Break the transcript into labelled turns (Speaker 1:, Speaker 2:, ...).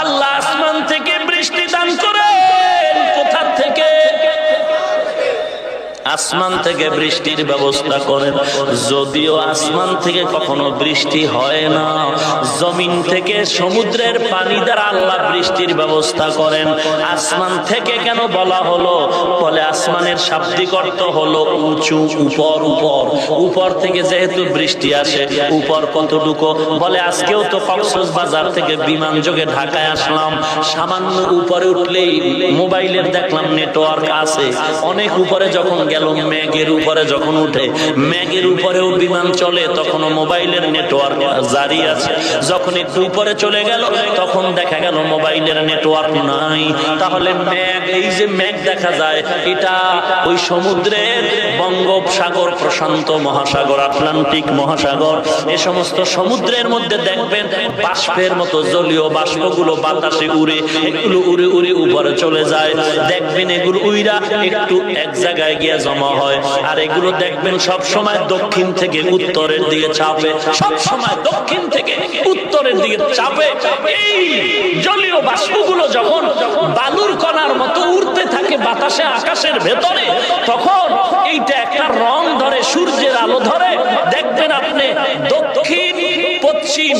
Speaker 1: আল্লাহ আসমান থেকে বৃষ্টি দান করেন। কোথা থেকে? আসমান থেকে বৃষ্টির ব্যবস্থা করেন। যদিও আসমান থেকে কখনো বৃষ্টি হয় না, জমিন থেকে সমুদ্রের পানি দ্বারা আল্লাহ বৃষ্টির ব্যবস্থা করেন। আসমান থেকে কেন বলা হলো? বলে আসমানের শাব্দিক অর্থ হলো উঁচু, উপর। উপর উপর থেকে যেহেতু বৃষ্টি আসে, উপর কতটুকু? বলে আজকেও তো কক্সবাজার থেকে বিমান যোগে ঢাকায় আসলাম, সামান্য উপরে উঠলেই মোবাইলের দেখলাম নেটওয়ার্ক আছে। অনেক উপরে যখন গেল, মেঘের উপরে যখন উঠে, মেঘের উপরেও বিমান চলে, তখনও মোবাইলের নেটওয়ার্ক জারি আছে। যখন একটু উপরে চলে গেল, তখন দেখা গেল মোবাইলের নেটওয়ার্ক নাই। তাহলে মেঘ, এই যে মেঘ দেখা যায়, এটা ওই সমুদ্রের বঙ্গোপসাগর, প্রশান্ত মহাসাগর, আটলান্টিক মহাসাগর, এ সমস্ত সমুদ্রের মধ্যে দেখবেন বাষ্পের মতো জলীয় বাষ্পগুলো বাতাসে উড়ে, এগুলো উড়ে উড়ে উপরে চলে যায়। দেখবেন এগুলো উইরা একটু এক জায়গায় গিয়ে জমা হয়। আর এগুলো দেখবেন সব সময় দক্ষিণ থেকে উত্তরের দিকে চাপে, সব সময় দক্ষিণ থেকে উত্তরের দিকে চাপে। এই জলীয় বাষ্পগুলো যখন বালুর কণার মতো উড়তে থাকে বাতাসে, আকাশের ভেতরে, তখন এইটা একটা রং ধরে, সূর্যের আলো ধরে। দেখবেন আপনি দক্ষিণ পশ্চিম